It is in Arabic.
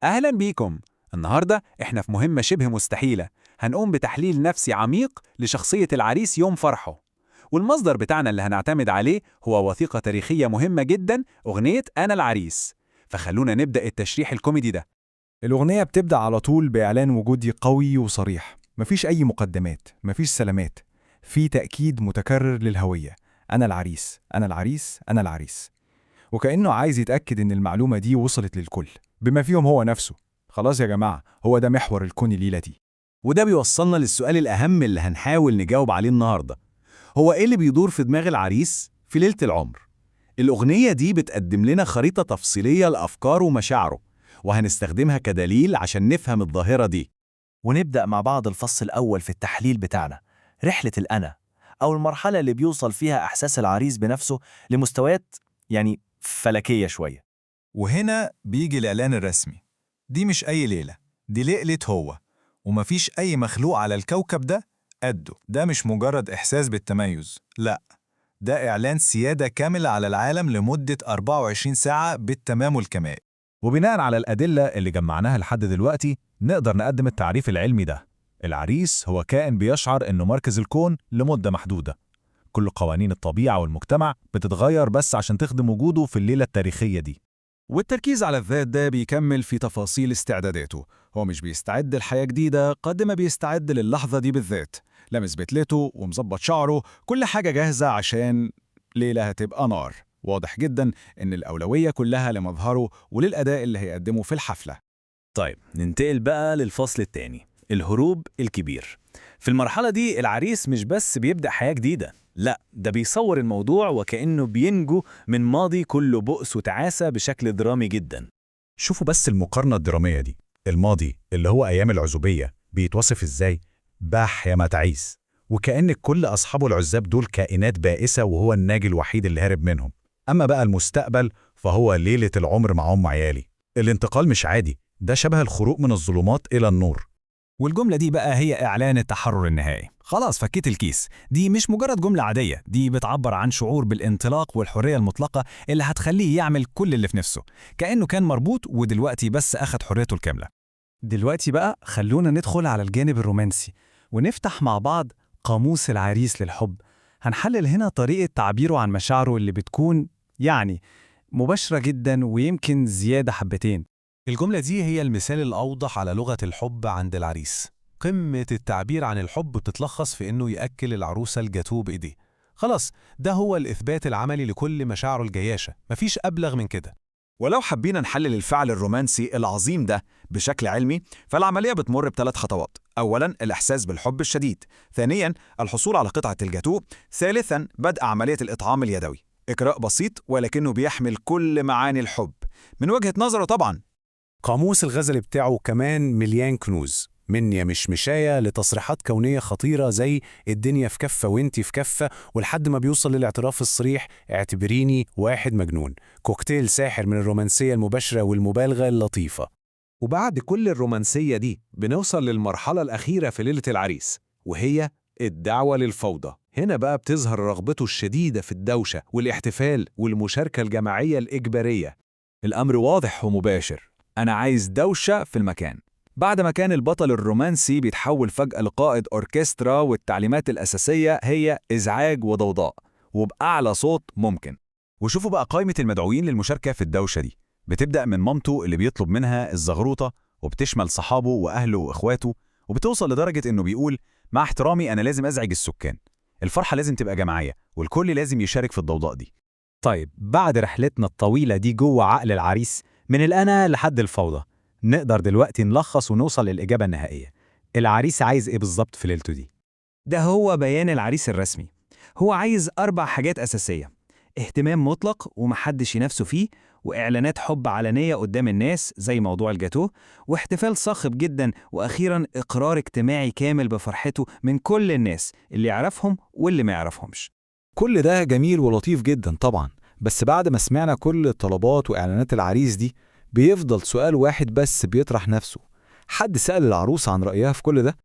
أهلا بيكم. النهاردة إحنا في مهمة شبه مستحيلة. هنقوم بتحليل نفسي عميق لشخصية العريس يوم فرحه، والمصدر بتاعنا اللي هنعتمد عليه هو وثيقة تاريخية مهمة جدا، أغنية أنا العريس. فخلونا نبدأ التشريح الكوميدي ده. الأغنية بتبدأ على طول بإعلان وجودي قوي وصريح، مفيش أي مقدمات، مفيش سلامات، في تأكيد متكرر للهوية. أنا العريس، أنا العريس، أنا العريس. وكأنه عايز يتأكد إن المعلومة دي وصلت للكل بما فيهم هو نفسه. خلاص يا جماعة، هو ده محور الكون الليلة دي. وده بيوصلنا للسؤال الأهم اللي هنحاول نجاوب عليه النهاردة. هو إيه اللي بيدور في دماغ العريس في ليلة العمر؟ الأغنية دي بتقدم لنا خريطة تفصيلية لأفكاره ومشاعره، وهنستخدمها كدليل عشان نفهم الظاهرة دي. ونبدأ مع بعض الفصل الأول في التحليل بتاعنا، رحلة الأنا، أو المرحلة اللي بيوصل فيها إحساس العريس بنفسه لمستويات فلكية شوية. وهنا بيجي الإعلان الرسمي. دي مش أي ليلة، دي ليلة هو، ومفيش أي مخلوق على الكوكب ده قده. ده مش مجرد إحساس بالتميز، لأ، ده إعلان سيادة كاملة على العالم لمدة 24 ساعة بالتمام والكمال. وبناء على الأدلة اللي جمعناها لحد دلوقتي نقدر نقدم التعريف العلمي ده. العريس هو كائن بيشعر إنه مركز الكون لمدة محدودة. كل قوانين الطبيعة والمجتمع بتتغير بس عشان تخدم وجوده في الليلة التاريخية دي. والتركيز على الذات ده بيكمل في تفاصيل استعداداته. هو مش بيستعد لحياة جديدة قد ما بيستعد للحظة دي بالذات. لامس بتلته ومظبط شعره، كل حاجة جاهزة عشان ليلة هتبقى نار. واضح جدا إن الأولوية كلها لمظهره وللأداء اللي هيقدمه في الحفلة. طيب ننتقل بقى للفصل الثاني، الهروب الكبير. في المرحلة دي العريس مش بس بيبدأ حياة جديدة، لا، ده بيصور الموضوع وكأنه بينجو من ماضي كله بؤس وتعاسة بشكل درامي جدا. شوفوا بس المقارنة الدرامية دي. الماضي اللي هو أيام العزوبية بيتوصف إزاي؟ بح يا ما تعيس، وكأن كل أصحابه العزاب دول كائنات بائسة وهو الناجي الوحيد اللي هرب منهم. أما بقى المستقبل فهو ليلة العمر مع عيالي. الانتقال مش عادي، ده شبه الخروج من الظلمات إلى النور. والجملة دي بقى هي إعلان التحرر النهائي. خلاص فكيت الكيس. دي مش مجرد جملة عادية، دي بتعبر عن شعور بالانطلاق والحرية المطلقة اللي هتخليه يعمل كل اللي في نفسه، كأنه كان مربوط ودلوقتي بس أخد حريته الكاملة. دلوقتي بقى خلونا ندخل على الجانب الرومانسي ونفتح مع بعض قاموس العريس للحب. هنحلل هنا طريقة تعبيره عن مشاعره اللي بتكون مباشرة جدا ويمكن زيادة حبتين. الجملة دي هي المثال الأوضح على لغة الحب عند العريس. قمة التعبير عن الحب بتتلخص في إنه يأكل العروسة الجاتوه بإيديه. خلاص، ده هو الإثبات العملي لكل مشاعره الجياشة، مفيش أبلغ من كده. ولو حبينا نحلل الفعل الرومانسي العظيم ده بشكل علمي، فالعملية بتمر بثلاث خطوات. أولاً الإحساس بالحب الشديد، ثانياً الحصول على قطعة الجاتوه، ثالثاً بدء عملية الإطعام اليدوي. إجراء بسيط ولكنه بيحمل كل معاني الحب من وجهة نظره طبعاً. قاموس الغزل بتاعه كمان مليان كنوز، من يا مشمشاية لتصريحات كونية خطيرة زي الدنيا في كفة وانتي في كفة، ولحد ما بيوصل للاعتراف الصريح اعتبريني واحد مجنون. كوكتيل ساحر من الرومانسية المباشرة والمبالغة اللطيفة. وبعد كل الرومانسية دي بنوصل للمرحلة الأخيرة في ليلة العريس، وهي الدعوة للفوضى. هنا بقى بتظهر رغبته الشديدة في الدوشة والاحتفال والمشاركة الجماعية الإجبارية. الأمر واضح ومباشر، أنا عايز دوشة في المكان. بعد ما كان البطل الرومانسي بيتحول فجأة لقائد أوركسترا، والتعليمات الأساسية هي إزعاج وضوضاء وبأعلى صوت ممكن. وشوفوا بقى قائمة المدعوين للمشاركة في الدوشة دي. بتبدأ من مامته اللي بيطلب منها الزغروطة، وبتشمل صحابه وأهله وإخواته، وبتوصل لدرجة إنه بيقول مع احترامي أنا لازم أزعج السكان. الفرحة لازم تبقى جماعية والكل لازم يشارك في الضوضاء دي. طيب بعد رحلتنا الطويلة دي جوه عقل العريس من الأنا لحد الفوضى، نقدر دلوقتي نلخص ونوصل للإجابة النهائية. العريس عايز إيه بالظبط في ليلته دي؟ ده هو بيان العريس الرسمي. هو عايز 4 حاجات أساسية: اهتمام مطلق ومحدش ينافسه فيه، وإعلانات حب علنية قدام الناس زي موضوع الجاتوه، واحتفال صاخب جدا، وأخيرا إقرار اجتماعي كامل بفرحته من كل الناس اللي يعرفهم واللي ما يعرفهمش. كل ده جميل ولطيف جدا طبعا، بس بعد ما سمعنا كل الطلبات وإعلانات العريس دي بيفضل سؤال واحد بس بيطرح نفسه. حد سأل العروسة عن رأيها في كل ده؟